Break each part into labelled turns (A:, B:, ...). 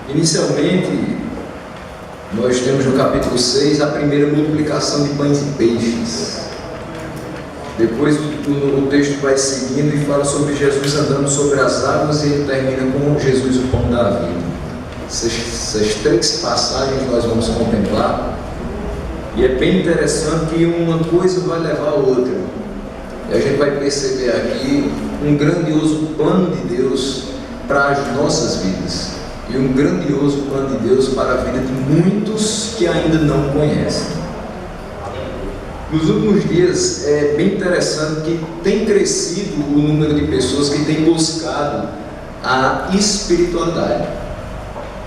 A: Inicialmente, nós temos no capítulo 6 a primeira multiplicação de pães e peixes. Depois o texto vai seguindo e fala sobre Jesus andando sobre as águas e ele termina com Jesus, o pão da vida. Essas três passagens nós vamos contemplar e é bem interessante que uma coisa vai levar a outra. E a gente vai perceber aqui um grandioso plano de Deus para as nossas vidas e um grandioso plano de Deus para a vida de muitos que ainda não conhecem. Nos últimos dias é bem interessante que tem crescido o número de pessoas que têm buscado a espiritualidade,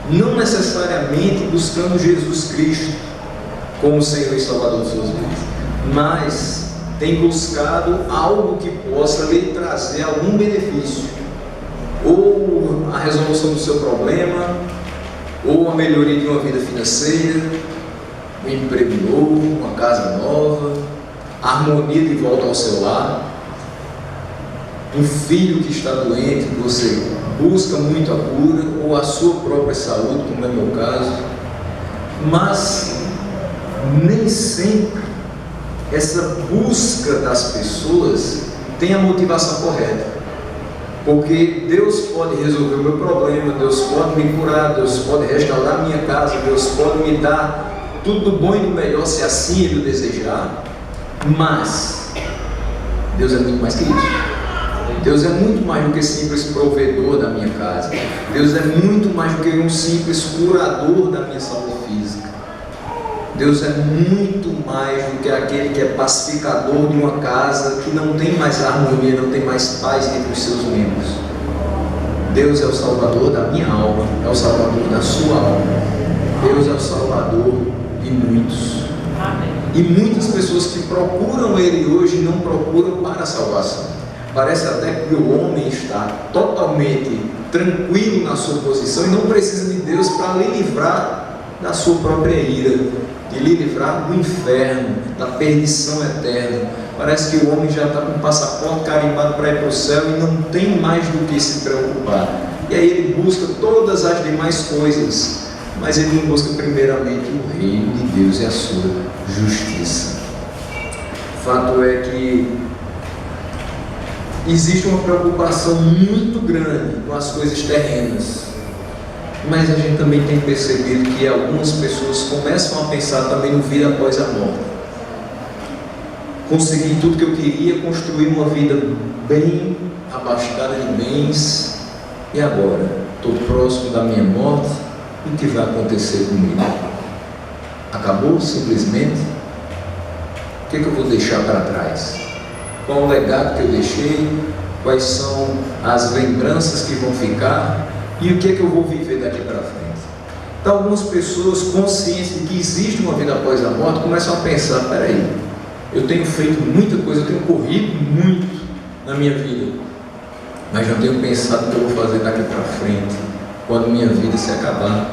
A: não necessariamente buscando Jesus Cristo como Senhor e Salvador de suas vidas, mas tem buscado algo que possa lhe trazer algum benefício, ou a resolução do seu problema, ou a melhoria de uma vida financeira, um emprego novo, uma casa nova, a harmonia de volta ao seu lar, um filho que está doente, que você busca muito a cura, ou a sua própria saúde, como é o meu caso. Mas nem sempre essa busca das pessoas tem a motivação correta, porque Deus pode resolver o meu problema, Deus pode me curar, Deus pode restaurar a minha casa, Deus pode me dar tudo do bom e do melhor se assim Ele o desejar, mas Deus é muito mais que isso. Deus é muito mais do que simples provedor da minha casa. Deus é muito mais do que um simples curador da minha saúde física. Deus é muito mais do que aquele que é pacificador de uma casa que não tem mais harmonia, não tem mais paz entre os seus membros. Deus é o Salvador da minha alma, é o Salvador da sua alma. Deus é o Salvador de muitos. E muitas pessoas que procuram Ele hoje não procuram para a salvação. Parece até que o homem está totalmente tranquilo na sua posição e não precisa de Deus para lhe livrar da sua própria ira, de lhe livrar do inferno, da perdição eterna. Parece que o homem já está com o passaporte carimbado para ir para o céu e não tem mais do que se preocupar. E aí ele busca todas as demais coisas, mas ele não busca primeiramente o reino de Deus e a sua justiça. O fato é que existe uma preocupação muito grande com as coisas terrenas, mas a gente também tem percebido que algumas pessoas começam a pensar também no vida após a morte. Consegui tudo que eu queria, construir uma vida bem abastada de bens, e agora? Estou próximo da minha morte, e o que vai acontecer comigo? Acabou simplesmente? O que eu vou deixar para trás? Qual o legado que eu deixei? Quais são as lembranças que vão ficar? E o que eu vou viver daqui para frente? Então, algumas pessoas conscientes de que existe uma vida após a morte começam a pensar: peraí, eu tenho feito muita coisa, eu tenho corrido muito na minha vida, mas já tenho pensado o que eu vou fazer daqui para frente, quando minha vida se acabar.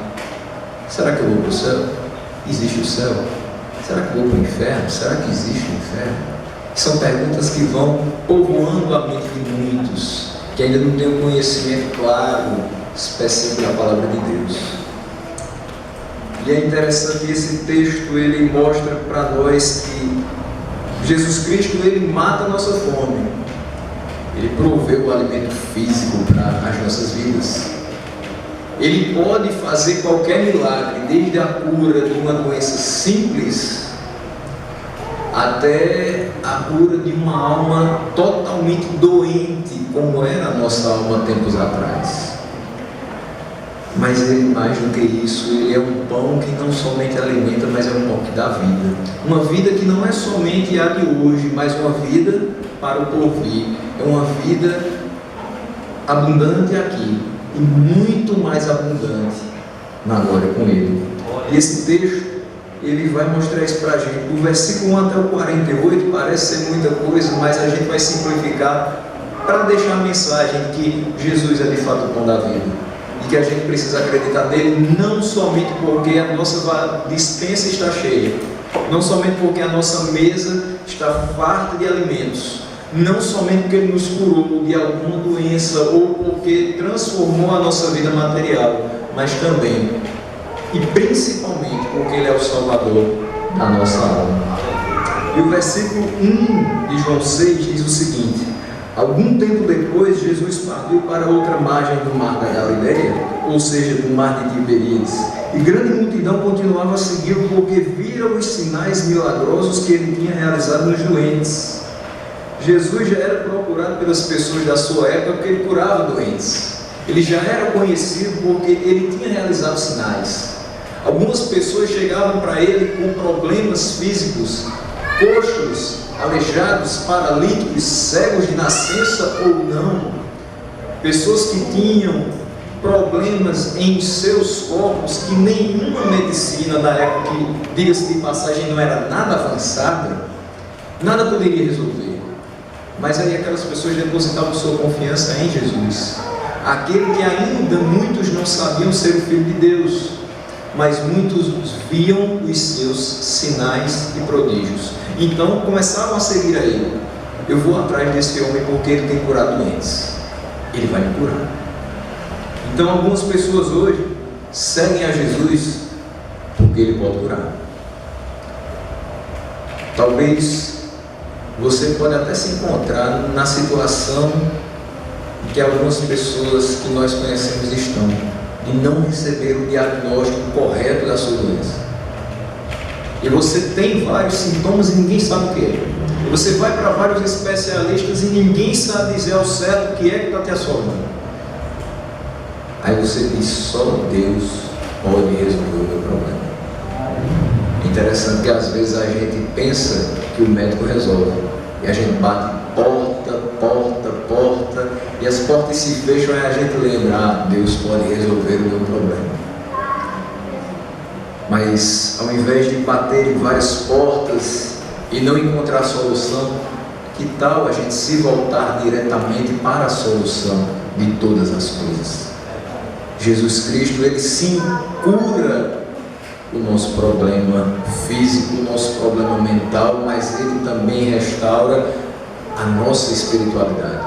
A: Será que eu vou para o céu? Existe o céu? Será que eu vou para o inferno? Será que existe o inferno? São perguntas que vão povoando a mente de muitos que ainda não têm um conhecimento claro, específico da palavra de Deus. E é interessante que esse texto ele mostra para nós que Jesus Cristo ele mata a nossa fome, ele proveu o alimento físico para as nossas vidas. Ele pode fazer qualquer milagre, desde a cura de uma doença simples até a cura de uma alma totalmente doente, como era a nossa alma tempos atrás. Mas ele, mais do que isso, ele é um pão que não somente alimenta, mas é um pão que dá vida. Uma vida que não é somente a de hoje, mas uma vida para o porvir. É uma vida abundante aqui e muito mais abundante na glória com ele. E esse texto ele vai mostrar isso para a gente. Do versículo 1 até o 48 parece ser muita coisa, mas a gente vai simplificar para deixar a mensagem de que Jesus é de fato o pão da vida e que a gente precisa acreditar nele, não somente porque a nossa despensa está cheia, não somente porque a nossa mesa está farta de alimentos, não somente porque ele nos curou de alguma doença ou porque transformou a nossa vida material, mas também e principalmente porque Ele é o Salvador da nossa alma. E o versículo 1 de João 6 diz o seguinte: algum tempo depois, Jesus partiu para outra margem do mar da Galileia, ou seja, do mar de Tiberíades, e grande multidão continuava a segui-lo porque viram os sinais milagrosos que ele tinha realizado nos doentes. Jesus já era procurado pelas pessoas da sua época porque ele curava doentes. Ele já era conhecido porque ele tinha realizado sinais. Algumas pessoas chegavam para ele com problemas físicos, coxos, aleijados, paralíticos, cegos de nascença ou não. Pessoas que tinham problemas em seus corpos que nenhuma medicina da época, que, diga-se de passagem, não era nada avançada, nada poderia resolver. Mas aí aquelas pessoas depositavam sua confiança em Jesus, aquele que ainda muitos não sabiam ser o Filho de Deus, mas muitos viam os seus sinais e prodígios. Então começavam a seguir a ele. Eu vou atrás desse homem porque ele tem curado doentes, ele vai me curar. Então algumas pessoas hoje seguem a Jesus porque ele pode curar. Talvez você pode até se encontrar na situação em que algumas pessoas que nós conhecemos estão, de não receber o diagnóstico correto da sua doença. E você tem vários sintomas e ninguém sabe o que é. E você vai para vários especialistas e ninguém sabe dizer ao certo o que é que está te assolando. Aí você diz: só Deus pode resolver o meu problema. Interessante que às vezes a gente pensa que o médico resolve, e a gente bate porta, e as portas se fecham e a gente lembra: Deus pode resolver o meu problema. Mas ao invés de bater em várias portas e não encontrar solução, que tal a gente se voltar diretamente para a solução de todas as coisas? Jesus Cristo, Ele sim cura o nosso problema físico, o nosso problema mental, mas Ele também restaura a nossa espiritualidade.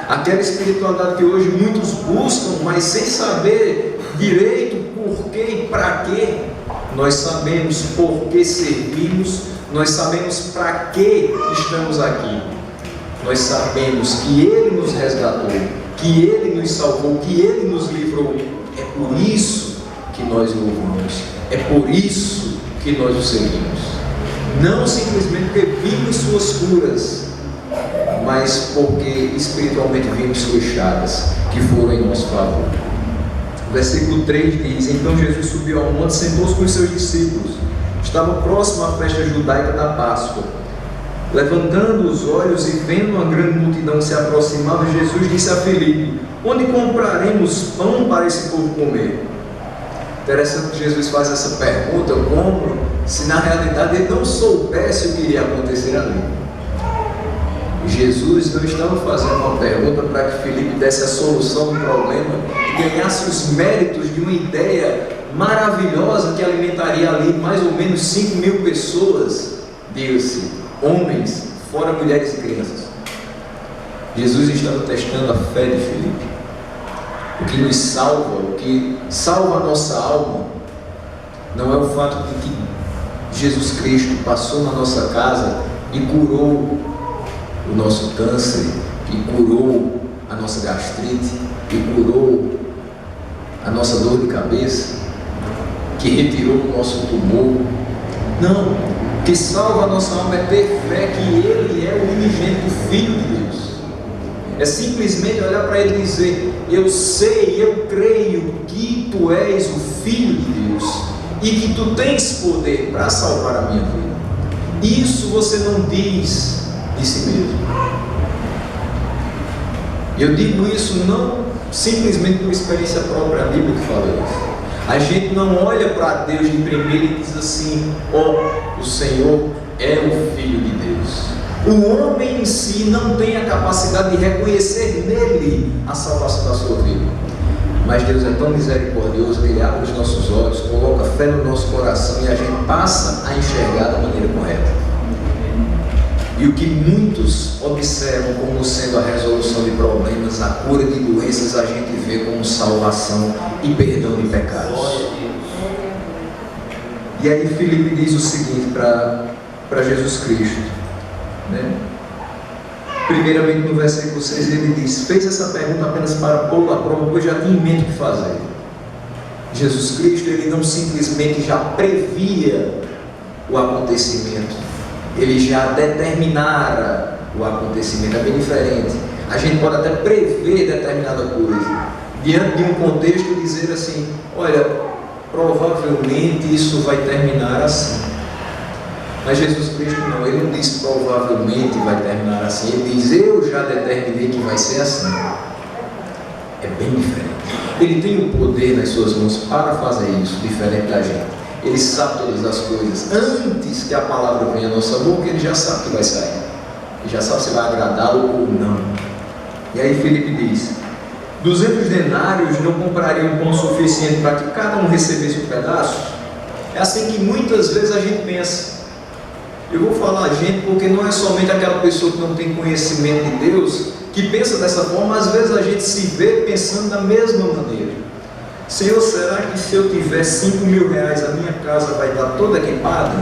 A: Aquela espiritualidade que hoje muitos buscam, mas sem saber direito por quê e para quê. Nós sabemos por que servimos, nós sabemos para que estamos aqui. Nós sabemos que Ele nos resgatou, que Ele nos salvou, que Ele nos livrou. É por isso que nós o louvamos, é por isso que nós o seguimos. Não simplesmente porque vimos suas curas, mas porque espiritualmente vimos suas chagas, que foram em nosso favor. O versículo 3 diz: então Jesus subiu ao monte, sentou-se com os seus discípulos. Estava próximo à festa judaica da Páscoa. Levantando os olhos e vendo uma grande multidão que se aproximava, Jesus disse a Filipe: onde compraremos pão para esse povo comer? Interessante que Jesus faz essa pergunta como se na realidade ele não soubesse o que iria acontecer ali. Jesus não estava fazendo uma pergunta para que Filipe desse a solução do problema e ganhasse os méritos de uma ideia maravilhosa que alimentaria ali mais ou menos 5.000 pessoas, diga-se, homens, fora mulheres e crianças. Jesus estava testando a fé de Filipe. O que nos salva, o que salva a nossa alma, não é o fato de que Jesus Cristo passou na nossa casa e curou o nosso câncer, que curou a nossa gastrite, que curou a nossa dor de cabeça, que retirou o nosso tumor. Não, o que salva a nossa alma é ter fé que Ele é o unigênito Filho de Deus. É simplesmente olhar para Ele e dizer: eu sei, eu creio que Tu és o Filho de Deus e que Tu tens poder para salvar a minha vida. Isso você não diz de si mesmo. Eu digo isso não simplesmente por experiência própria, a Bíblia que fala isso. A gente não olha para Deus de primeiro e diz assim: ó, o Senhor é o Filho de Deus. O homem em si não tem a capacidade de reconhecer nele a salvação da sua vida. Mas Deus é tão misericordioso que Ele abre os nossos olhos, coloca fé no nosso coração e a gente passa a enxergar da maneira correta. E o que muitos observam como sendo a resolução de problemas, a cura de doenças, a gente vê como salvação e perdão de pecados. E aí Filipe diz o seguinte para Jesus Cristo, né? Primeiramente no versículo 6 ele diz: fez essa pergunta apenas para pô-lo à prova, pois já tinha em mente o que fazer. Jesus Cristo, ele não simplesmente já previa o acontecimento, ele já determinara o acontecimento. É bem diferente. A gente pode até prever determinada coisa, diante de um contexto, dizer assim: olha, provavelmente isso vai terminar assim. Mas Jesus Cristo não, ele não diz provavelmente vai terminar assim, ele diz: eu já determinei que vai ser assim. É bem diferente. Ele tem o poder nas suas mãos para fazer isso, diferente da gente. Ele sabe todas as coisas. Antes que a palavra venha à nossa boca, ele já sabe que vai sair. Ele já sabe se vai agradá-lo ou não. E aí Filipe diz: 200 denários não comprariam pão suficiente para que cada um recebesse um pedaço? É assim que muitas vezes a gente pensa. Eu vou falar a gente porque não é somente aquela pessoa que não tem conhecimento de Deus que pensa dessa forma. Às vezes a gente se vê pensando da mesma maneira. Senhor, será que se eu tiver 5 mil reais a minha casa vai estar toda equipada?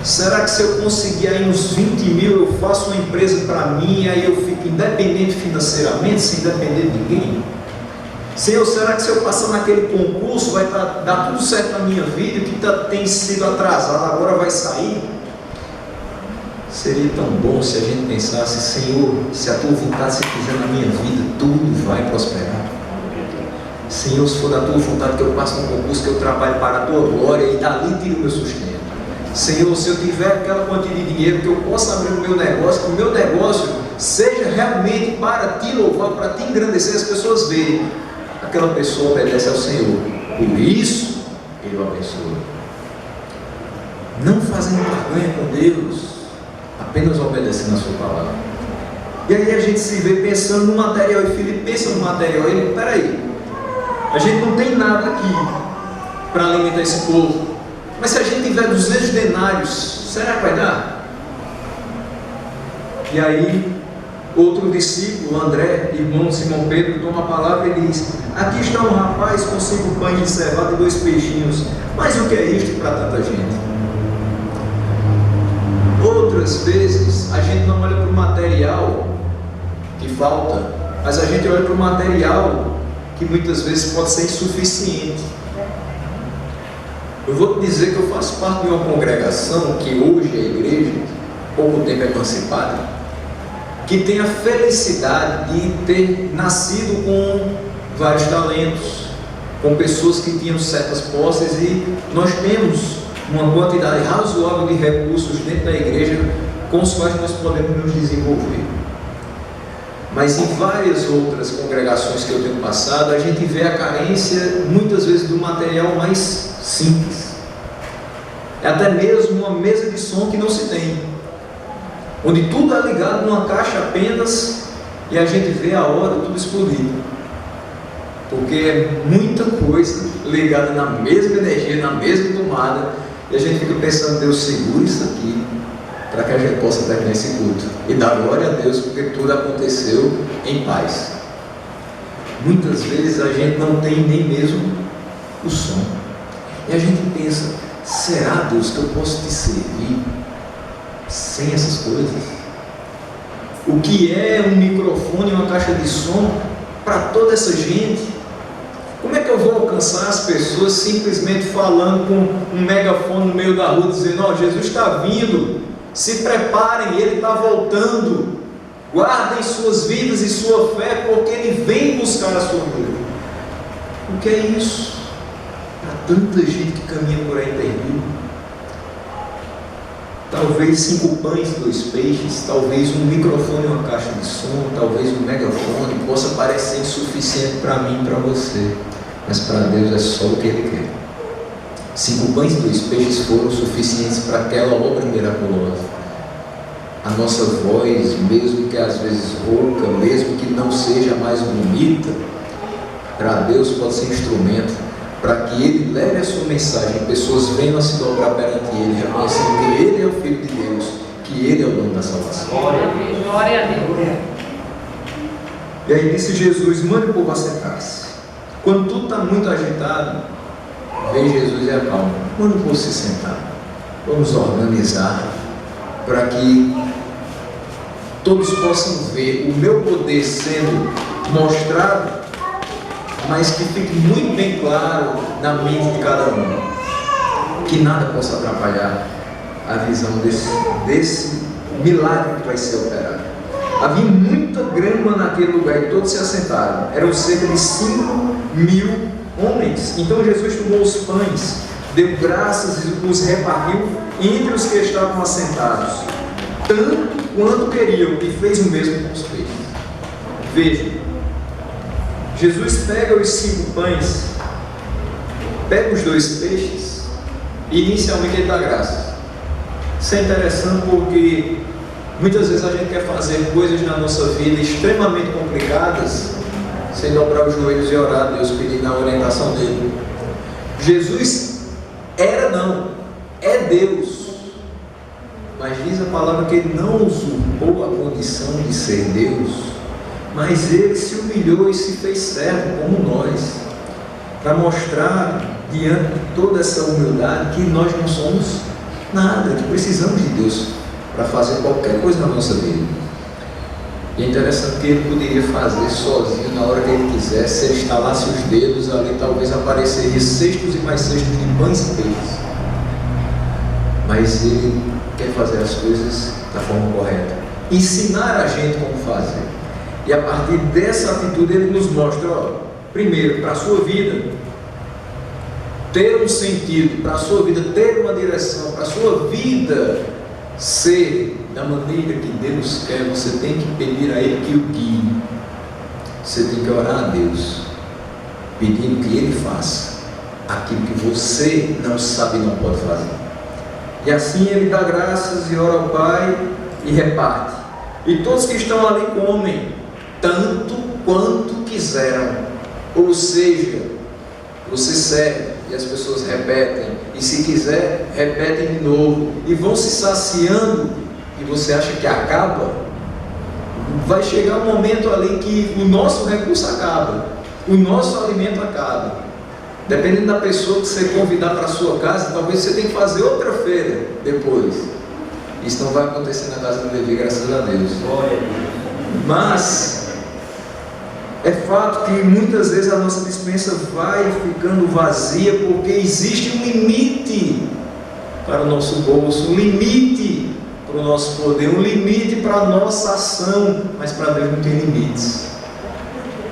A: Será que se eu conseguir aí uns 20 mil eu faço uma empresa para mim e aí eu fico independente financeiramente, sem depender de ninguém? Senhor, será que se eu passar naquele concurso vai dar tudo certo na minha vida? O que tem sido atrasado agora vai sair? Seria tão bom se a gente pensasse: Senhor, se a tua vontade se fizer na minha vida, tudo vai prosperar. Senhor, se for da tua vontade que eu passe no concurso, que eu trabalhe para a tua glória e dali tire o meu sustento. Senhor, se eu tiver aquela quantia de dinheiro, que eu possa abrir o meu negócio, que o meu negócio seja realmente para te louvar, para te engrandecer, as pessoas verem: aquela pessoa obedece ao Senhor, por isso Ele o abençoa. Não fazendo barganha com Deus, apenas obedecendo a sua palavra. E aí a gente se vê pensando no material, e Filipe pensa no material, e ele: peraí, a gente não tem nada aqui para alimentar esse povo, mas se a gente tiver 200 denários, será que vai dar? E aí outro discípulo, André, irmão de Simão Pedro, toma a palavra e diz: aqui está um rapaz com 5 pães de cevada e 2 peixinhos, mas o que é isto para tanta gente? Outras vezes a gente não olha para o material que falta, mas a gente olha para o material que muitas vezes pode ser insuficiente. Eu vou te dizer que eu faço parte de uma congregação que hoje é igreja, pouco tempo emancipada, que tem a felicidade de ter nascido com vários talentos, com pessoas que tinham certas posses, e nós temos uma quantidade razoável de recursos dentro da igreja com os quais nós podemos nos desenvolver. Mas em várias outras congregações que eu tenho passado, a gente vê a carência muitas vezes do material mais simples. É até mesmo uma mesa de som que não se tem, onde tudo é ligado numa caixa apenas e a gente vê a hora tudo explodindo, porque é muita coisa ligada na mesma energia, na mesma tomada, e a gente fica pensando: Deus, segura isso aqui para que a gente possa terminar esse culto e dar glória a Deus, porque tudo aconteceu em paz. Muitas vezes a gente não tem nem mesmo o som, e a gente pensa: será, Deus, que eu posso te servir sem essas coisas? O que é um microfone e uma caixa de som para toda essa gente? Como é que eu vou alcançar as pessoas simplesmente falando com um megafone no meio da rua, dizendo: ó, Jesus está vindo, se preparem, Ele está voltando, guardem suas vidas e sua fé, porque Ele vem buscar a sua vida? O que é isso para tanta gente que caminha por aí perdido? Talvez 5 pães, 2 peixes, talvez um microfone, uma caixa de som, talvez um megafone possa parecer insuficiente para mim e para você, mas para Deus é só o que Ele quer. 5 pães e 2 peixes foram suficientes para aquela obra miraculosa. A nossa voz, mesmo que às vezes rouca, mesmo que não seja mais bonita, para Deus pode ser instrumento para que Ele leve a sua mensagem, pessoas venham a se dobrar perante Ele, reconhecendo que Ele é o Filho de Deus, que que Ele é o dono da salvação.
B: Glória a Deus.
A: E aí disse Jesus: mande o povo assentar-se. Quando tudo está muito agitado, vem Jesus e acalma. Manda o povo se sentar. Vamos organizar para que todos possam ver o meu poder sendo mostrado, mas que fique muito bem claro na mente de cada um. Que nada possa atrapalhar a visão desse milagre que vai ser operado. Havia muita grama naquele lugar e todos se assentaram. Eram cerca de 5.000 homens. Então Jesus tomou os pães, deu graças e os repartiu entre os que estavam assentados, tanto quanto queriam, e fez o mesmo com os peixes. Veja, Jesus pega os 5 pães, pega os 2 peixes, e inicialmente ele dá graças. Isso é interessante porque muitas vezes a gente quer fazer coisas na nossa vida extremamente complicadas sem dobrar os joelhos e orar a Deus, pedindo a orientação dele. Jesus é Deus, mas diz a palavra que ele não usurpou a condição de ser Deus, mas ele se humilhou e se fez servo como nós, para mostrar diante de toda essa humildade que nós não somos nada, que precisamos de Deus para fazer qualquer coisa na nossa vida. E é interessante que ele poderia fazer sozinho na hora que ele quisesse. Se ele estalasse os dedos ali, talvez apareceria cestos e mais cestos de pães e peixes. Mas ele quer fazer as coisas da forma correta, ensinar a gente como fazer. E a partir dessa atitude ele nos mostra, primeiro, para a sua vida ter um sentido, para a sua vida ter uma direção, para a sua vida ser da maneira que Deus quer, você tem que pedir a Ele que o guie. Você tem que orar a Deus, pedindo que Ele faça aquilo que você não sabe e não pode fazer. E assim ele dá graças e ora ao Pai e reparte. E todos que estão ali comem, tanto quanto quiseram. Ou seja, você serve e as pessoas repetem, e se quiser, repetem de novo, e vão se saciando, e você acha que acaba. Vai chegar um momento ali que o nosso recurso acaba, o nosso alimento acaba. Dependendo da pessoa que você convidar para a sua casa, talvez você tenha que fazer outra feira depois. Isso não vai acontecer na casa do Levi, graças a Deus. Mas é fato que muitas vezes a nossa despensa vai ficando vazia, porque existe um limite para o nosso bolso, um limite para o nosso poder, um limite para a nossa ação, mas para Deus não tem limites.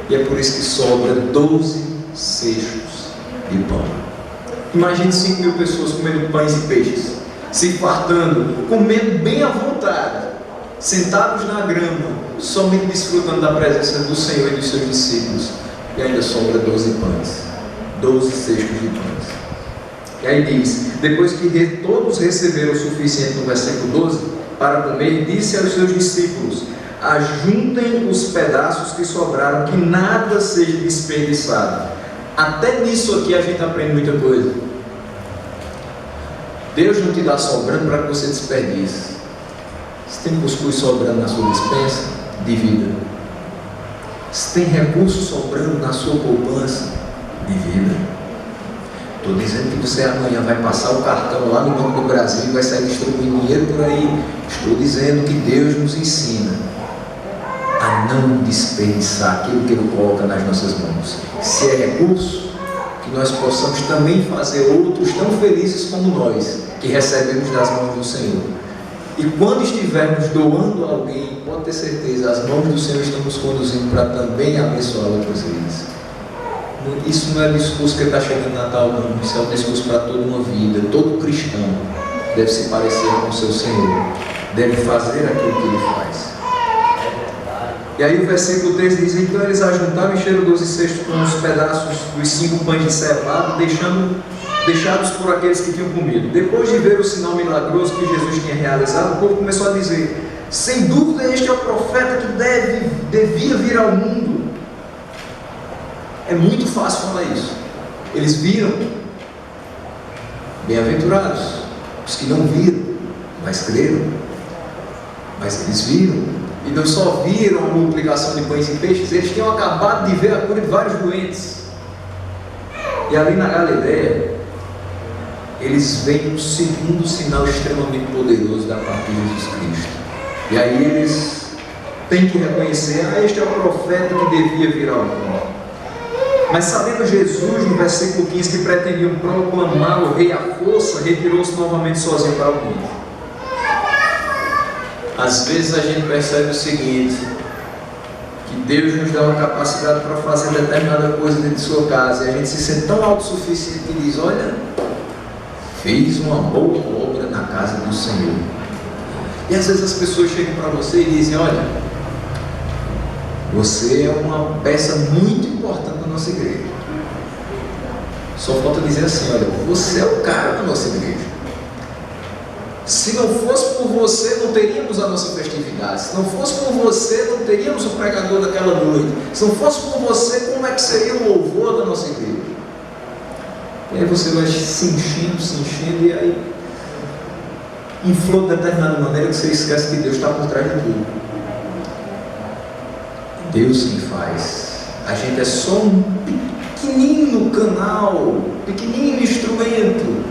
A: E é por isso que sobra 12 cestos de pão. Imagine 5.000 pessoas comendo pães e peixes, se fartando, comendo bem à vontade, sentados na grama, somente desfrutando da presença do Senhor e dos seus discípulos, e ainda sobra 12 pães, 12 cestos de pães. E aí diz, depois que todos receberam o suficiente, no versículo 12, para comer, disse aos seus discípulos: ajuntem os pedaços que sobraram, que nada seja desperdiçado. Até nisso aqui a gente aprende muita coisa. Deus não te dá sobrando para que você desperdice. Se tem cuscuz sobrando na sua despensa, divida. Se tem recurso sobrando na sua poupança, divida. Estou dizendo que você amanhã vai passar o cartão lá no Banco do Brasil e vai sair distribuindo dinheiro por aí. Estou dizendo que Deus nos ensina a não desperdiçar aquilo que Ele coloca nas nossas mãos. Se é recurso, que nós possamos também fazer outros tão felizes como nós, que recebemos das mãos do Senhor. E quando estivermos doando a alguém, pode ter certeza, as mãos do Senhor estão nos conduzindo para também abençoar outras vidas. Isso não é discurso que está chegando Natal, não. Isso é um discurso para toda uma vida. Todo cristão deve se parecer com o seu Senhor, deve fazer aquilo que Ele faz. E aí o versículo 3 diz: então eles ajuntaram e encheram 12 cestos com os pedaços dos 5 pães de cevada, deixados por aqueles que tinham comido. Depois de ver o sinal milagroso que Jesus tinha realizado, o povo começou a dizer: sem dúvida este é o profeta que devia vir ao mundo. É muito fácil falar isso. Eles viram. Bem-aventurados os que não viram, mas creram. Mas eles viram, e não só viram a multiplicação de pães e peixes, eles tinham acabado de ver a cura de vários doentes. E ali na Galileia, eles veem um segundo sinal extremamente poderoso da parte de Jesus Cristo. E aí eles têm que reconhecer: este é o profeta que devia vir ao mundo. Mas sabendo Jesus, no versículo 15, que pretendiam proclamar o rei à força, retirou-se novamente sozinho para o mundo. Às vezes a gente percebe o seguinte, que Deus nos dá uma capacidade para fazer determinada coisa dentro de sua casa, e a gente se sente tão autossuficiente que diz: olha, fez uma boa obra na casa do Senhor. E às vezes as pessoas chegam para você e dizem: olha, você é uma peça muito importante na nossa igreja. Só falta dizer assim: olha, você é o cara da nossa igreja. Se não fosse por você, não teríamos a nossa festividade. Se não fosse por você, não teríamos o pregador daquela noite. Se não fosse por você, como é que seria o louvor da nossa igreja? E aí você vai se enchendo, e aí inflou de determinada maneira que você esquece que Deus está por trás de tudo. Deus quem faz. A gente é só um pequenino canal, pequenino instrumento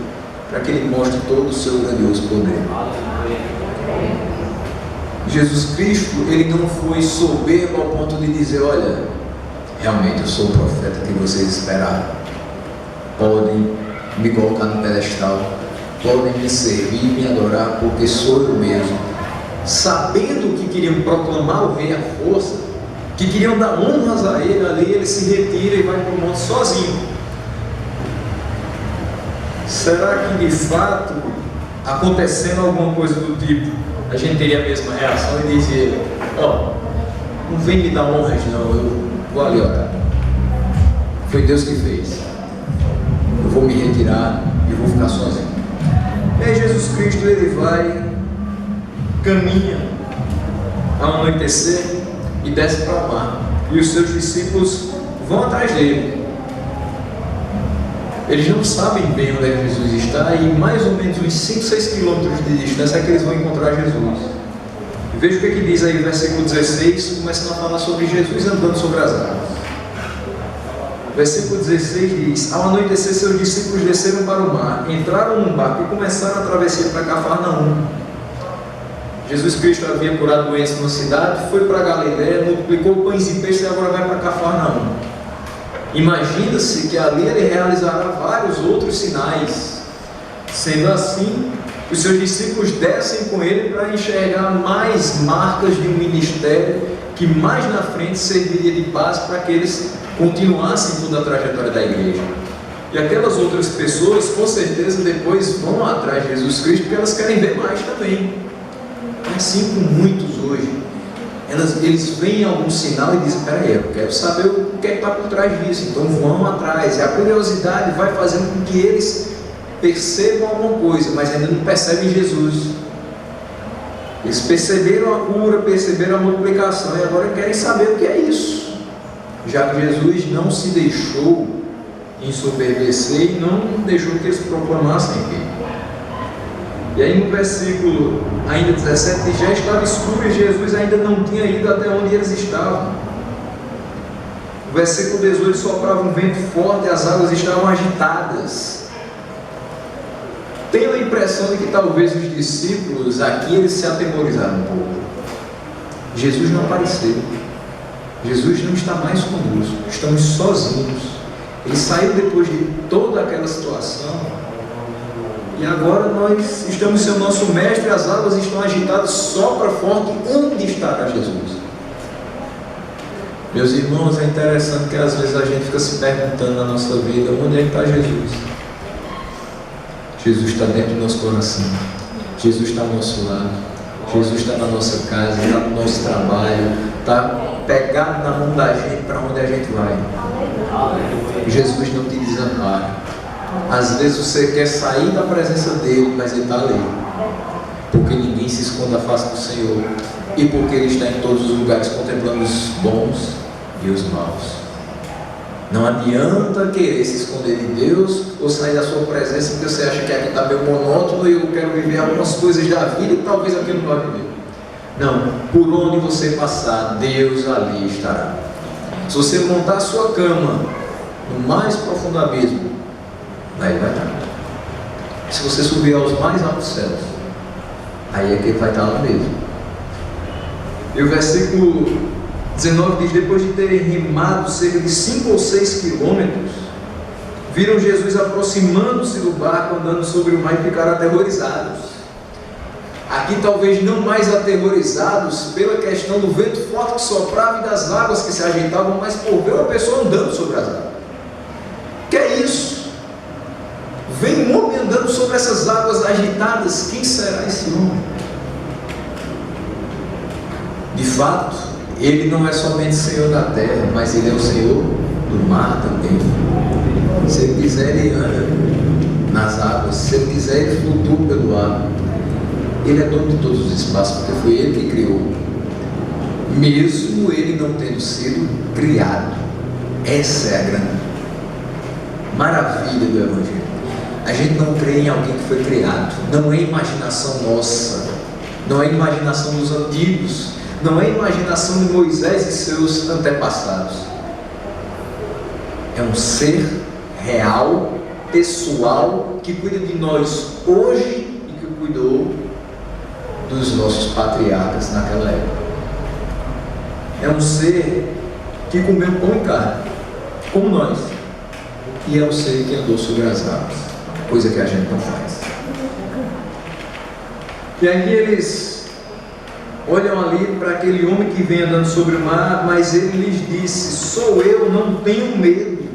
A: para que Ele mostre todo o seu grandioso poder. Jesus Cristo, Ele não foi soberbo ao ponto de dizer: olha, realmente eu sou o profeta que vocês esperavam, podem me colocar no pedestal, podem me servir e me adorar, porque sou eu mesmo. Sabendo que queriam proclamar o rei à força, que queriam dar honras a Ele, ali Ele se retira e vai para o monte sozinho. Será que de fato, acontecendo alguma coisa do tipo, a gente teria a mesma reação e dizer: ó, não vem me dar honras não, eu vou ali orar, foi Deus que fez, eu vou me retirar e vou ficar sozinho? E aí Jesus Cristo, Ele vai, caminha ao anoitecer e desce para o mar, e os seus discípulos vão atrás dele. Eles não sabem bem onde é que Jesus está, e mais ou menos uns 5, 6 quilômetros de distância é que eles vão encontrar Jesus. E veja o que diz aí no versículo 16, começando a falar sobre Jesus andando sobre as águas. Versículo 16 diz: ao anoitecer, seus discípulos desceram para o mar, entraram num barco e começaram a travessia para Cafarnaum. Jesus Cristo havia curado doenças numa cidade, foi para Galileia, multiplicou pães e peixes e agora vai para Cafarnaum. Imagina-se que ali Ele realizará vários outros sinais. Sendo assim, os seus discípulos descem com Ele para enxergar mais marcas de um ministério que mais na frente serviria de base para que eles continuassem toda a trajetória da igreja. E aquelas outras pessoas, com certeza, depois vão atrás de Jesus Cristo, porque elas querem ver mais também. Assim como muitos hoje, eles veem algum sinal e dizem: peraí, eu quero saber o que é que está por trás disso, então vão atrás. E a curiosidade vai fazendo com que eles percebam alguma coisa, mas ainda não percebem Jesus. Eles perceberam a cura, perceberam a multiplicação e agora querem saber o que é isso, já que Jesus não se deixou ensoberbecer e não deixou que eles proclamassem aqui. E aí no versículo ainda 17 diz: já estava escuro e Jesus ainda não tinha ido até onde eles estavam. No versículo 18: soprava um vento forte e as águas estavam agitadas. Tenho a impressão de que talvez os discípulos aqui eles se atemorizaram um pouco. Jesus não apareceu. Jesus não está mais conosco. Estamos sozinhos. Ele saiu depois de toda aquela situação. E agora nós estamos sem o nosso mestre, as águas estão agitadas, sopra forte. Onde estará Jesus? Meus irmãos, é interessante que às vezes a gente fica se perguntando na nossa vida: onde é que está Jesus? Jesus está dentro do nosso coração, Jesus está ao nosso lado, Jesus está na nossa casa, está no nosso trabalho, está pegado na mão da gente para onde a gente vai. Jesus não te desampara. Às vezes você quer sair da presença dele, mas ele está ali, porque ninguém se esconde da face do Senhor, e porque ele está em todos os lugares contemplando os bons e os maus. Não adianta querer se esconder de Deus ou sair da sua presença porque você acha que aqui está meio monótono e eu quero viver algumas coisas da vida e talvez aqui não vai viver. Não, por onde você passar, Deus ali estará. Se você montar a sua cama no mais profundo abismo, lá Ele vai estar. Se você subir aos mais altos céus, aí é que Ele vai estar lá mesmo. E o versículo 19 diz: depois de terem remado cerca de 5 ou 6 quilômetros, viram Jesus aproximando-se do barco, andando sobre o mar, e ficaram aterrorizados. Aqui talvez não mais aterrorizados pela questão do vento forte que soprava e das águas que se agitavam, mas por ver uma pessoa andando sobre as águas. Que é isso? Vem um homem andando sobre essas águas agitadas. Quem será esse homem? De fato, Ele não é somente Senhor da terra, mas Ele é o Senhor do mar também. Se Ele quiser, Ele anda nas águas. Se Ele quiser, Ele flutua pelo ar. Ele é dono de todos os espaços, porque foi Ele que criou, mesmo Ele não tendo sido criado. Essa é a grande maravilha do Evangelho. A gente não crê em alguém que foi criado. Não é imaginação nossa, não é imaginação dos antigos, não é imaginação de Moisés e seus antepassados. É um ser real, pessoal, que cuida de nós hoje e que cuidou dos nossos patriarcas naquela época. É um ser que comeu pão e carne, como nós, e é um ser que andou sobre as águas, coisa que a gente não faz. E aí eles olham ali para aquele homem que vem andando sobre o mar, mas ele lhes disse: sou eu, não tenho medo.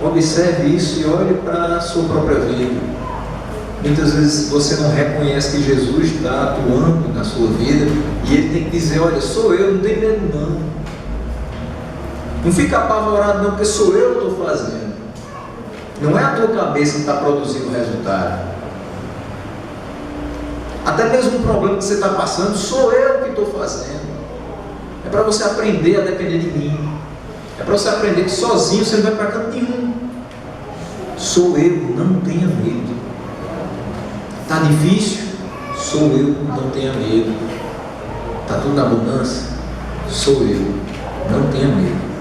A: Observe isso e olhe para a sua própria vida. Muitas vezes você não reconhece que Jesus está atuando na sua vida e Ele tem que dizer: olha, sou eu, não tem medo não. Não fica apavorado não, porque sou eu que estou fazendo. Não é a tua cabeça que está produzindo o resultado. Até mesmo um problema que você está passando, sou eu que estou fazendo. É para você aprender a depender de mim. É para você aprender que sozinho você não vai para canto nenhum. Sou eu, não tenha medo. Está difícil? Sou eu, não tenha medo. Está tudo na abundância? Sou eu, não tenha medo.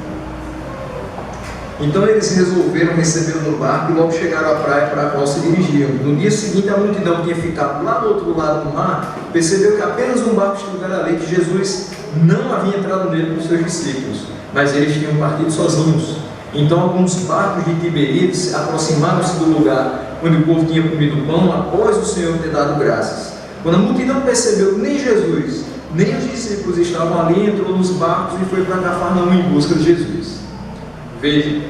A: Então eles resolveram receber no barco e logo chegaram à praia para a qual se dirigiam. No dia seguinte, a multidão tinha ficado lá do outro lado do mar, percebeu que apenas um barco estivera ali, que Jesus não havia entrado nele com os seus discípulos, mas eles tinham partido sozinhos. Então alguns barcos de Tiberíades aproximaram-se do lugar onde o povo tinha comido pão após o Senhor ter dado graças. Quando a multidão percebeu que nem Jesus, nem os discípulos estavam ali, entrou nos barcos e foi para Cafarnaum em busca de Jesus. Veja,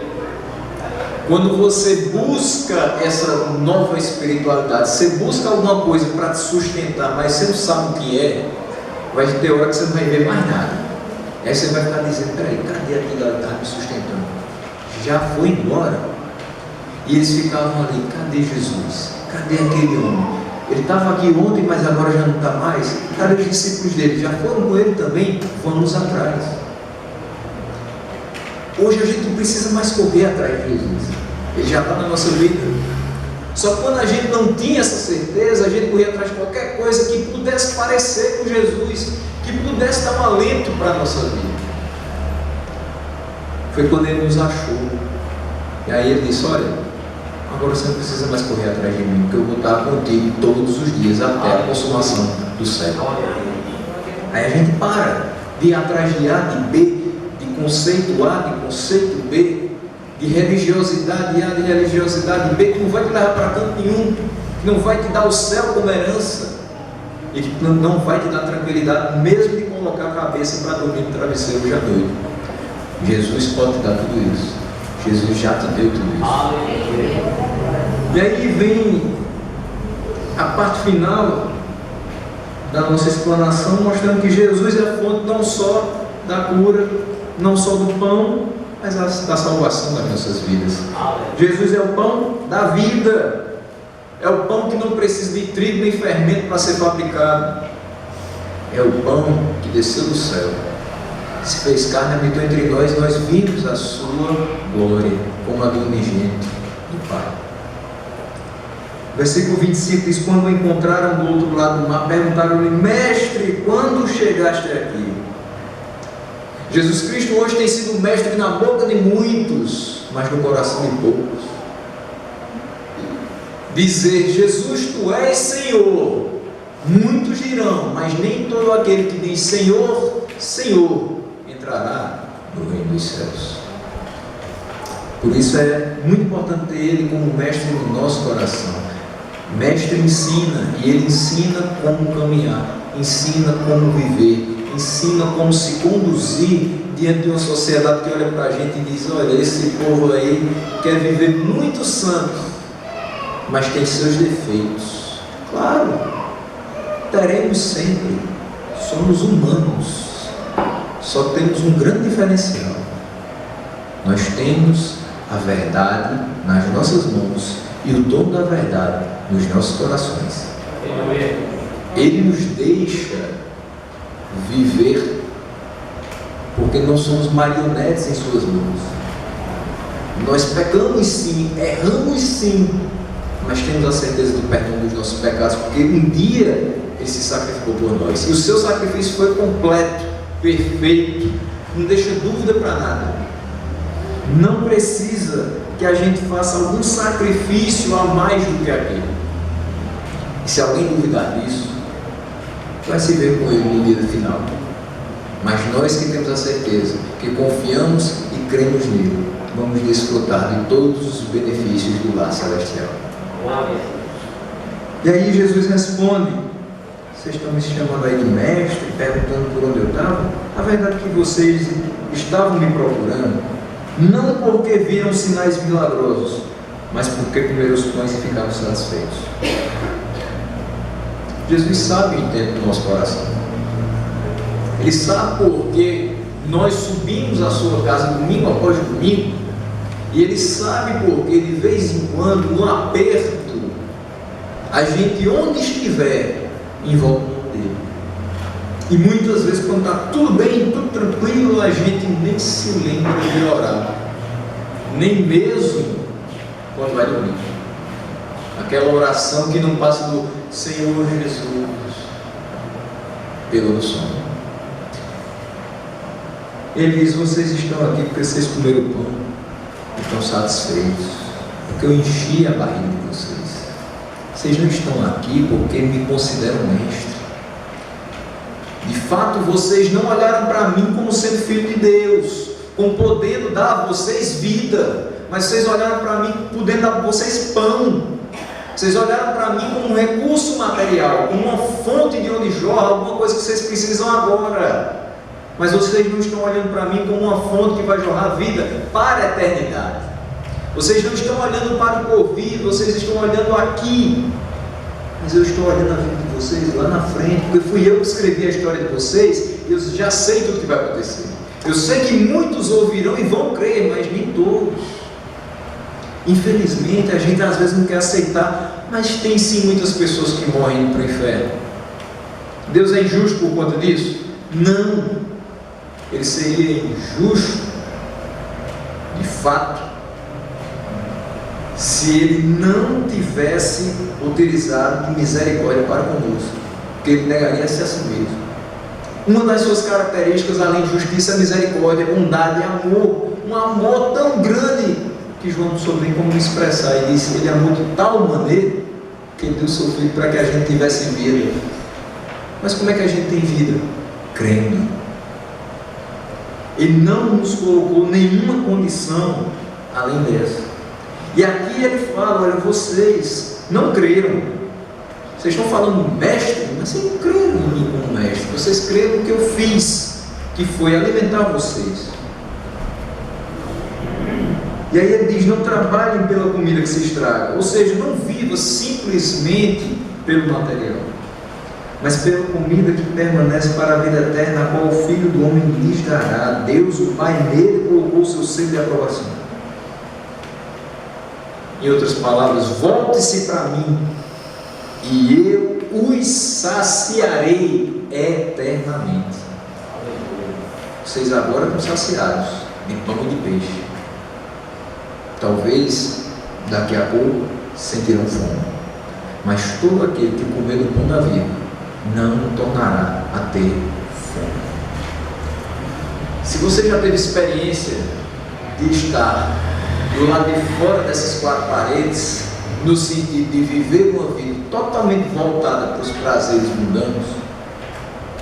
A: quando você busca essa nova espiritualidade, você busca alguma coisa para te sustentar, mas você não sabe o que é, vai ter hora que você não vai ver mais nada. Aí você vai ficar dizendo: peraí, cadê aquilo que está me sustentando? Já foi embora. E eles ficavam ali: cadê Jesus? Cadê aquele homem? Ele estava aqui ontem, mas agora já não está mais. Cadê os discípulos dele? Já foram com ele também? Vamos atrás. Hoje a gente não precisa mais correr atrás de Jesus. Ele já está na nossa vida. Só que quando a gente não tinha essa certeza, a gente corria atrás de qualquer coisa que pudesse parecer com Jesus, que pudesse dar um alento para a nossa vida. Foi quando Ele nos achou. E aí Ele disse: olha, agora você não precisa mais correr atrás de mim, porque eu vou estar contigo todos os dias até a consumação do século. Aí a gente para de ir atrás de A, de B, de conceito A, de conceito B, de religiosidade A, de religiosidade B, que não vai te levar para canto nenhum, que não vai te dar o céu como herança, e que não vai te dar tranquilidade, mesmo de colocar a cabeça para dormir no travesseiro já doido. Jesus pode te dar tudo isso. Jesus já te deu tudo isso. E aí vem a parte final da nossa explanação, mostrando que Jesus é a fonte não só da cura, não só do pão, mas da salvação das nossas vidas. Jesus é o pão da vida. É o pão que não precisa de trigo nem fermento para ser fabricado. É o pão que desceu do céu, se fez carne, habitou entre nós, nós vimos a sua glória como a do unigênito do Pai. Versículo 25 diz: quando o encontraram do outro lado do mar, perguntaram-lhe: mestre, quando chegaste aqui? Jesus Cristo hoje tem sido mestre na boca de muitos, mas no coração de poucos. Dizer: Jesus, tu és Senhor, muitos dirão, mas nem todo aquele que diz Senhor, Senhor, entrará no reino dos céus. Por isso é muito importante ter Ele como mestre no nosso coração. Mestre ensina, e Ele ensina como caminhar, ensina como viver, ensina como se conduzir diante de uma sociedade que olha para a gente e diz: olha, esse povo aí quer viver muito santo, mas tem seus defeitos. Claro, teremos sempre, somos humanos, só temos um grande diferencial: nós temos a verdade nas nossas mãos e o dom da verdade nos nossos corações. Ele nos deixa viver, porque não somos marionetes em suas mãos. Nós pecamos sim, erramos sim, mas temos a certeza do perdão dos nossos pecados, porque um dia Ele se sacrificou por nós, e o seu sacrifício foi completo, perfeito, não deixa dúvida para nada. Não precisa que a gente faça algum sacrifício a mais do que aquele. E se alguém duvidar disso, vai se ver com Ele no dia final. Mas nós que temos a certeza, que confiamos e cremos nele, vamos desfrutar de todos os benefícios do lar celestial. E aí Jesus responde: vocês estão me chamando aí de mestre, perguntando por onde eu estava? A verdade é que vocês estavam me procurando, não porque viram sinais milagrosos, mas porque comeram os pães e ficaram satisfeitos. Jesus sabe o intento do nosso coração. Ele sabe porque nós subimos à sua casa domingo após domingo, e Ele sabe porque de vez em quando, no aperto, a gente, onde estiver, invoca o nome dele. E muitas vezes, quando está tudo bem, tudo tranquilo, a gente nem se lembra de orar, nem mesmo quando vai dormir. Aquela oração que não passa do Senhor Jesus, pegou no sono. Ele diz: vocês estão aqui porque vocês comeram pão e estão satisfeitos, porque eu enchi a barriga de vocês. Vocês não estão aqui porque me consideram mestre. De fato, vocês não olharam para mim como sendo filho de Deus, com podendo dar a vocês vida, mas vocês olharam para mim podendo dar a vocês pão. Vocês olharam para mim como um recurso material, como uma fonte de onde jorra alguma coisa que vocês precisam agora. Mas vocês não estão olhando para mim como uma fonte que vai jorrar vida para a eternidade. Vocês não estão olhando para o porvir, vocês estão olhando aqui. Mas eu estou olhando a vida de vocês lá na frente, porque fui eu que escrevi a história de vocês, e eu já sei tudo o que vai acontecer. Eu sei que muitos ouvirão e vão crer, mas nem todos. Infelizmente, a gente às vezes não quer aceitar, mas tem sim muitas pessoas que morrem para o inferno. Deus é injusto por conta disso? Não. Ele seria injusto, de fato, se Ele não tivesse utilizado de misericórdia para conosco, porque Ele negaria-se a si mesmo. Uma das suas características, além de justiça, é misericórdia, bondade e amor. Um amor tão grande que João não soube nem como expressar. Ele disse: Ele amou de tal maneira que Ele deu seu Filho para que a gente tivesse vida. Mas como é que a gente tem vida? Crendo. Ele não nos colocou nenhuma condição além dessa. E aqui ele fala: olha, vocês não creram. Vocês estão falando mestre, mas vocês não creram em mim como mestre. Vocês creram no que eu fiz, que foi alimentar vocês. E aí ele diz: não trabalhem pela comida que se estraga. Ou seja, não viva simplesmente pelo material, mas pela comida que permanece para a vida eterna, a qual o Filho do Homem lhes dará. Deus, o Pai, nele colocou o seu selo de aprovação. Em outras palavras, volte-se para mim e eu os saciarei eternamente. Vocês agora estão saciados de pão e de peixe. Talvez daqui a pouco sentirão fome. mas todo aquele que comer do pão da vida não tornará a ter fome. Se você já teve experiência de estar do lado de fora dessas quatro paredes, no sentido de viver uma vida totalmente voltada para os prazeres mundanos,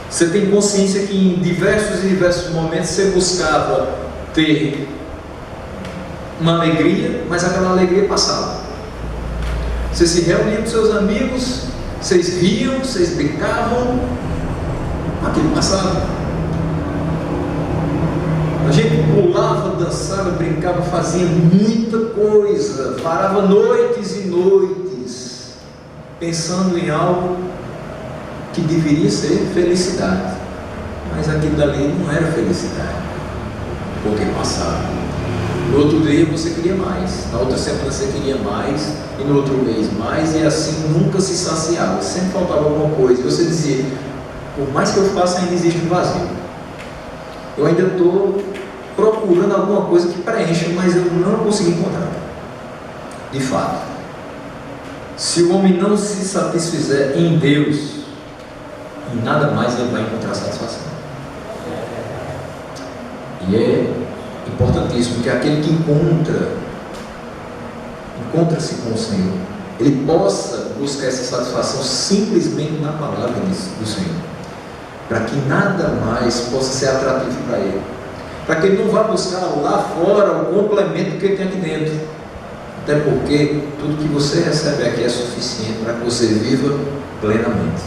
A: você tem consciência que em diversos momentos você buscava ter uma alegria, mas aquela alegria passava. Você se reunia com seus amigos, vocês riam, vocês brincavam, aquilo passava. A gente pulava, dançava, brincava, fazia muita coisa, parava noites e noites, pensando em algo que deveria ser felicidade, mas aquilo dali não era felicidade, porque passava. No outro dia você queria mais, na outra semana você queria mais, e no outro mês mais, e assim nunca se saciava, sempre faltava alguma coisa, e você dizia, por mais que eu faça, ainda existe um vazio, eu ainda estou procurando alguma coisa que preencha, mas eu não consegui encontrar. De fato, se o homem não se satisfizer em Deus, em nada mais ele vai encontrar satisfação. E é importantíssimo que aquele que encontra-se com o Senhor, ele possa buscar essa satisfação simplesmente na palavra do Senhor, para que nada mais possa ser atrativo para ele, para que ele não vá buscar lá fora o complemento que ele tem aqui dentro, até porque tudo que você recebe aqui é suficiente para que você viva plenamente.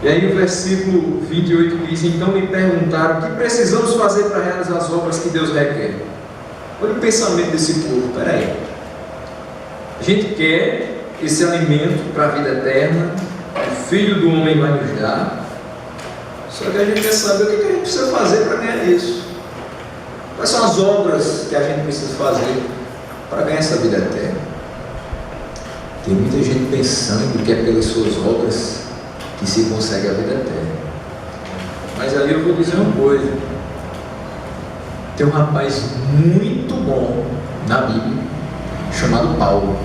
A: E aí o versículo 28 diz: então me perguntaram, o que precisamos fazer para realizar as obras que Deus requer? Olha o pensamento desse povo. Peraí, a gente quer esse alimento para a vida eterna, o Filho do Homem vai nos dar, só que a gente quer saber o que a gente precisa fazer para ganhar isso. Quais são as obras que a gente precisa fazer para ganhar essa vida eterna? Tem muita gente pensando que é pelas suas obras que se consegue a vida eterna. Mas aí eu vou dizer uma coisa: tem um rapaz muito bom na Bíblia chamado Paulo,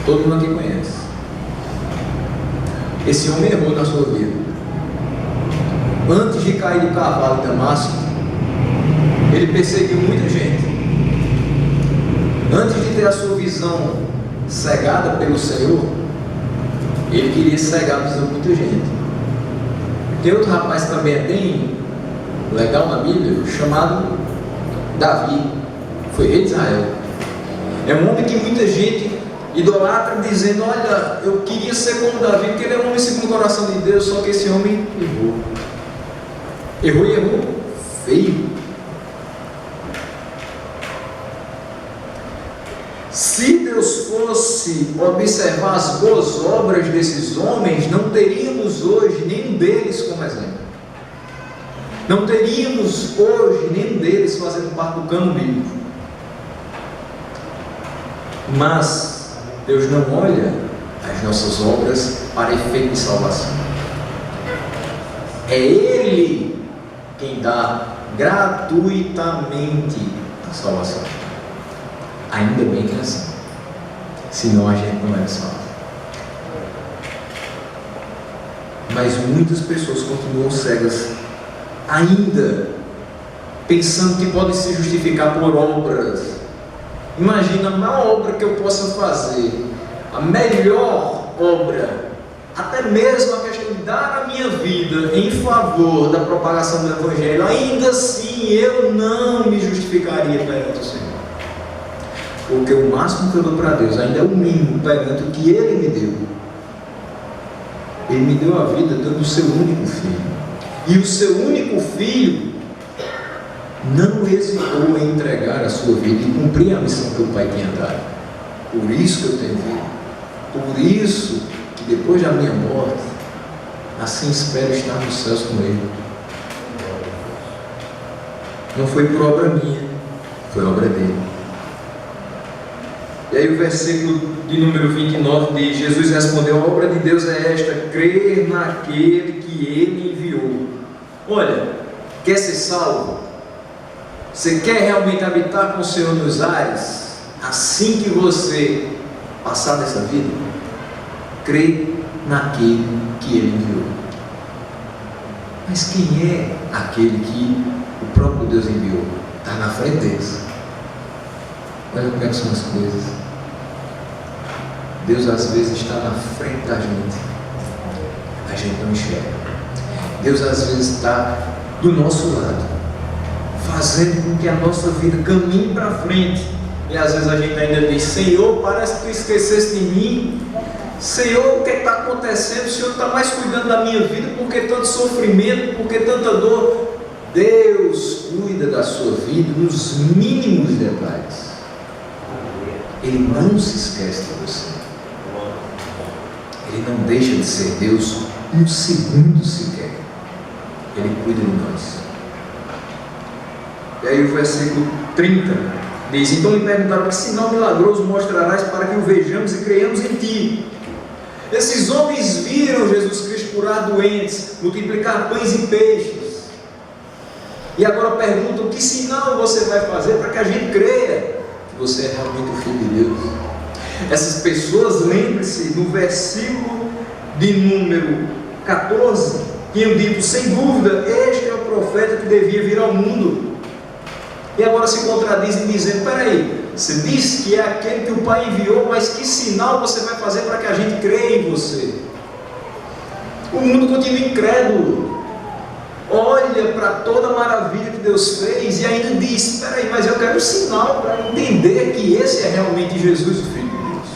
A: todo mundo aqui conhece. Esse homem errou na sua vida. Antes de cair do cavalo em Damasco, ele perseguiu muita gente. Antes de ter a sua visão cegada pelo Senhor, ele queria cegar a visão de muita gente. Tem outro rapaz também bem legal na Bíblia, chamado Davi, foi rei de Israel. É um homem que muita gente idolatra, dizendo: olha, eu queria ser como Davi, porque ele é um homem segundo o coração de Deus. Só que esse homem errou feio. Se Deus fosse observar as boas obras desses homens, não teríamos hoje nenhum deles como exemplo. Não teríamos hoje nenhum deles fazendo parte do cano bíblico. Mas Deus não olha as nossas obras para efeito de salvação. É Ele quem dá gratuitamente a salvação. Ainda bem que é assim, senão a gente não é salvo. Mas muitas pessoas continuam cegas, ainda pensando que podem se justificar por obras. Imagina a maior obra que eu possa fazer, a melhor obra, até mesmo a questão de dar a minha vida em favor da propagação do Evangelho, ainda assim eu não me justificaria perante o Senhor. Porque o máximo que eu dou para Deus ainda é o mínimo perante o que Ele me deu. Ele me deu a vida dando o seu único filho. E o seu único filho não hesitou em entregar a sua vida e cumprir a missão que o Pai tinha dado. Por isso que eu tenho vida. Por isso que depois da minha morte, assim espero estar nos céus com Ele. Não foi por obra minha, foi obra dele. E aí o versículo de número 29 diz: Jesus respondeu: a obra de Deus é esta, crer naquele que Ele enviou. Olha, quer ser salvo? Você quer realmente habitar com o Senhor nos ares? Assim que você passar dessa vida, crê naquele que Ele enviou. Mas quem é aquele que o próprio Deus enviou? Está na frente deles. Olha como é que são as coisas. Deus às vezes está na frente da gente, a gente não enxerga. Deus às vezes está do nosso lado, fazendo com que a nossa vida caminhe para frente. E às vezes a gente ainda diz: Senhor, parece que tu esqueceste de mim. Senhor, o que está acontecendo? O Senhor está mais cuidando da minha vida, por que tanto sofrimento, por que tanta dor? Deus cuida da sua vida nos mínimos detalhes. Ele não se esquece de você. Ele não deixa de ser Deus um segundo sequer. Ele cuida de nós. E aí o versículo 30 diz: então me perguntaram: que sinal milagroso mostrarás para que o vejamos e creiamos em ti? Esses homens viram Jesus Cristo curar doentes, multiplicar pães e peixes, e agora perguntam: que sinal você vai fazer para que a gente creia que você é realmente o Filho de Deus? Essas pessoas, lembre-se, no versículo de número 14, tinham dito: sem dúvida, este é o profeta que devia vir ao mundo. E agora se contradizem dizendo: peraí, você disse que é aquele que o Pai enviou, mas que sinal você vai fazer para que a gente creia em você? O mundo continua incrédulo, olha para toda a maravilha que Deus fez e ainda diz: espera aí, mas eu quero um sinal para entender que esse é realmente Jesus, o Filho de Deus.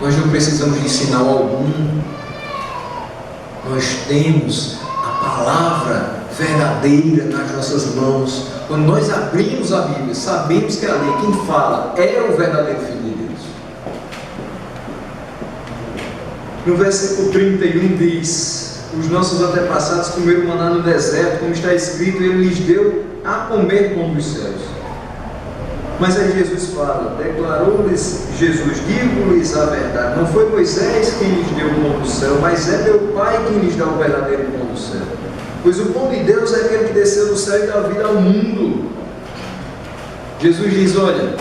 A: Nós não precisamos de sinal algum. Nós temos a palavra verdadeira nas nossas mãos. Quando nós abrimos a Bíblia, sabemos que ali quem fala é o verdadeiro Filho de Deus. No versículo 31 diz: os nossos antepassados comeram maná no deserto, como está escrito, Ele lhes deu a comer pão dos céus. Mas aí Jesus fala, declarou-lhes Jesus: digo-lhes a verdade, não foi Moisés quem lhes deu o pão do céu, mas é meu Pai quem lhes dá o verdadeiro pão do céu. Pois o pão de Deus é aquele que desceu do céu e dá vida ao mundo. Jesus diz: olha,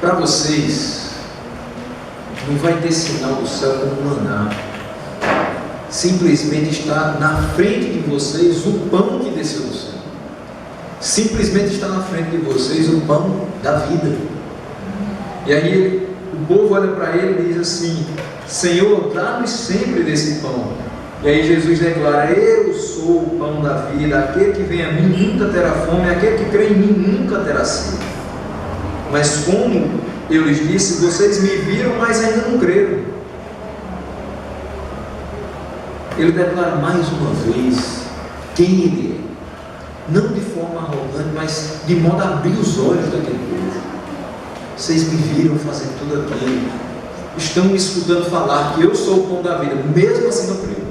A: para vocês não vai ter sinal do céu como maná. Simplesmente está na frente de vocês o pão que desceu do céu. Simplesmente está na frente de vocês o pão da vida. E aí o povo olha para ele e diz assim: Senhor, dá-nos sempre desse pão. E aí Jesus declara: eu sou o pão da vida, aquele que vem a mim nunca terá fome, aquele que crê em mim nunca terá sede. Mas como eu lhes disse, vocês me viram, mas ainda não creram. Ele declara mais uma vez quem Ele é. Não de forma arrogante, mas de modo a abrir os olhos daquele povo. Vocês me viram fazer tudo aquilo, estão me escutando falar que eu sou o pão da vida, mesmo assim não creio.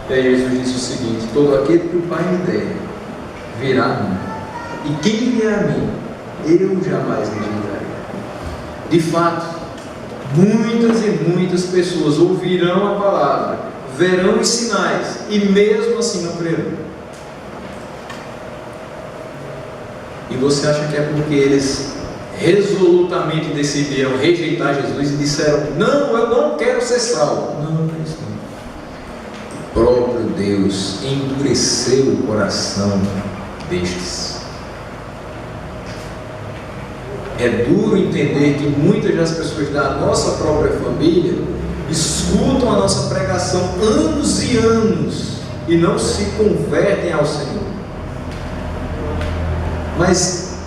A: E aí Jesus disse o seguinte: todo aquele que o Pai me der virá a mim, e quem vier a mim, eu jamais rejeitarei. De fato, muitas e muitas pessoas ouvirão a palavra, verão os sinais, e mesmo assim não crerão. E você acha que é porque eles resolutamente decidiram rejeitar Jesus e disseram: não, eu não quero ser salvo? Não, não é isso não. O próprio Deus endureceu o coração destes. É duro entender que muitas das pessoas da nossa própria família escutam a nossa pregação anos e anos e não se convertem ao Senhor. Mas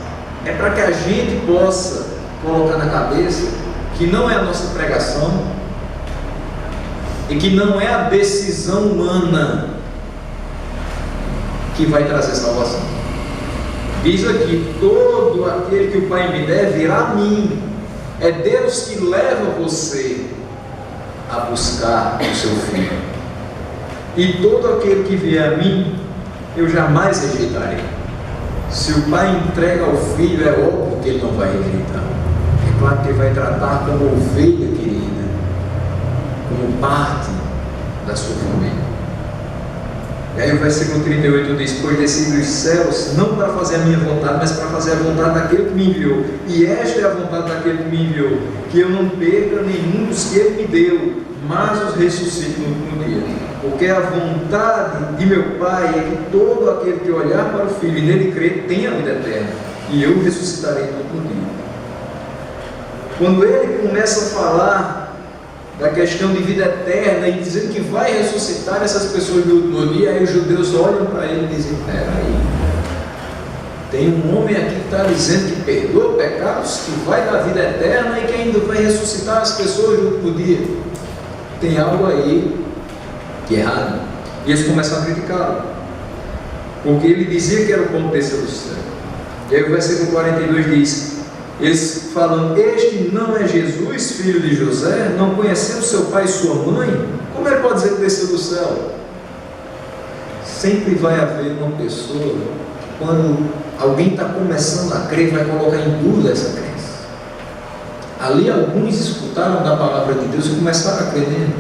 A: é para que a gente possa colocar na cabeça que não é a nossa pregação e que não é a decisão humana que vai trazer salvação. Diz aqui: todo aquele que o Pai me der virá a mim. É Deus que leva você a buscar o seu Filho. E todo aquele que vier a mim, eu jamais rejeitarei. Se o Pai entrega ao Filho, é óbvio que Ele não vai rejeitar. É claro que Ele vai tratar como ovelha querida, como parte da sua família. E aí o versículo 38 diz: pois desci dos céus, não para fazer a minha vontade, mas para fazer a vontade daquele que me enviou. E esta é a vontade daquele que me enviou, que eu não perca nenhum dos que ele me deu, mas os ressuscite no último dia. Porque a vontade de meu Pai é que todo aquele que olhar para o Filho e nele crer tenha a vida eterna, e eu o ressuscitarei no último dia. Quando ele começa a falar da questão de vida eterna e dizendo que vai ressuscitar essas pessoas no último dia, aí os judeus olham para ele e dizem: peraí, tem um homem aqui que está dizendo que perdoa pecados, que vai dar vida eterna e que ainda vai ressuscitar as pessoas no último dia. Tem algo aí que é errado. E eles começam a criticá-lo, porque ele dizia que era o pão que desceu do céu. E aí o versículo 42 diz: eles falam: este não é Jesus, filho de José? Não conhecendo seu pai e sua mãe? Como ele pode dizer que desceu do céu? Sempre vai haver uma pessoa, quando alguém está começando a crer, vai colocar em dúvida essa crença. Ali alguns escutaram da palavra de Deus e começaram a crer nele.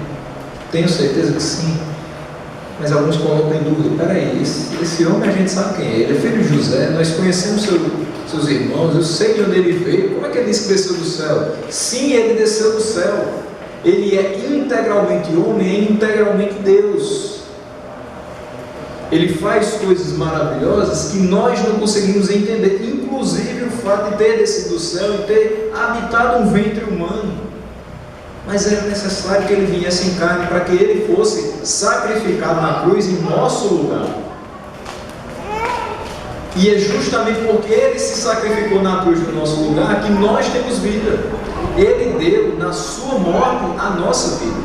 A: Tenho certeza que sim. Mas alguns colocam em dúvida: peraí, esse homem a gente sabe quem é, ele é filho de José, nós conhecemos seus irmãos, eu sei de onde ele veio, como é que ele disse que desceu do céu? Sim, ele desceu do céu, ele é integralmente homem, é integralmente Deus. Ele faz coisas maravilhosas que nós não conseguimos entender, inclusive o fato de ter descido do céu e ter habitado um ventre humano. Mas era necessário que ele viesse em carne para que ele fosse sacrificado na cruz em nosso lugar. E é justamente porque ele se sacrificou na cruz no nosso lugar que nós temos vida. Ele deu na sua morte a nossa vida.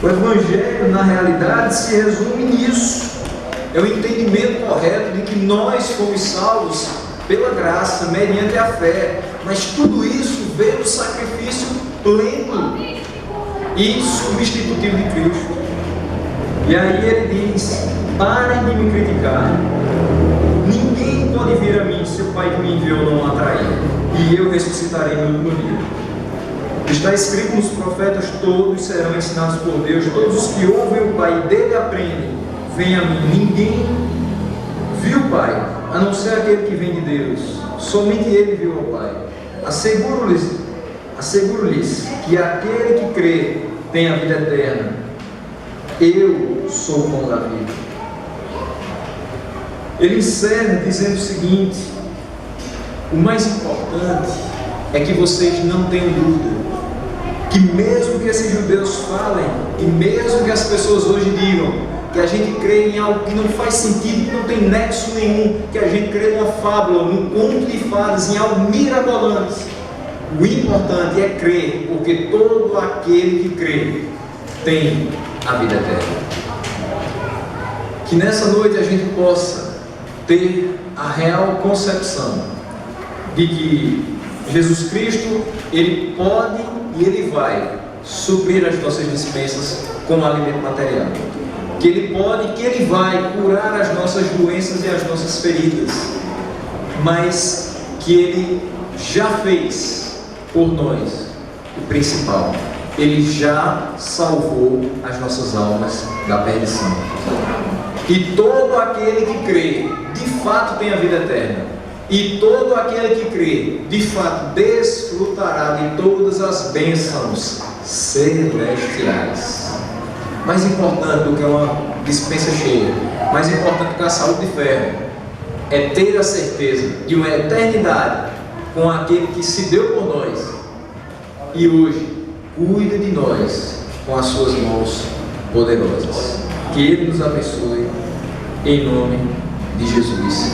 A: O Evangelho, na realidade, se resume nisso. É o entendimento correto de que nós fomos salvos pela graça, mediante a fé. Mas tudo isso veio do sacrifício pleno e substitutivo de Cristo. E aí ele diz: parem de me criticar. Ninguém pode vir a mim se o Pai que me enviou não o atrair, e eu ressuscitarei no último dia. Está escrito nos profetas: todos serão ensinados por Deus, todos os que ouvem o Pai e dele aprendem, vêm a mim. Ninguém viu o Pai, a não ser aquele que vem de Deus. Somente ele viu o Pai. Asseguro-lhes que aquele que crê tem a vida eterna. Eu sou o pão da vida. Ele encerra dizendo o seguinte: o mais importante é que vocês não tenham dúvida, que mesmo que esses judeus falem, e mesmo que as pessoas hoje digam que a gente crê em algo que não faz sentido, que não tem nexo nenhum, que a gente crê numa fábula, num conto de fadas, em algo mirabolante, o importante é crer, porque todo aquele que crê tem a vida eterna. Que nessa noite a gente possa ter a real concepção de que Jesus Cristo, ele pode e ele vai suprir as nossas dispensas com alimento material. Que ele pode e que ele vai curar as nossas doenças e as nossas feridas, mas que ele já fez por nós o principal: ele já salvou as nossas almas da perdição. E todo aquele que crê, de fato tem a vida eterna. E todo aquele que crê, de fato desfrutará de todas as bênçãos celestiais. Mais importante do que uma dispensa cheia, mais importante do que a saúde de ferro, é ter a certeza de uma eternidade com aquele que se deu por nós e hoje cuida de nós com as suas mãos poderosas. Que Ele nos abençoe, em nome de Jesus.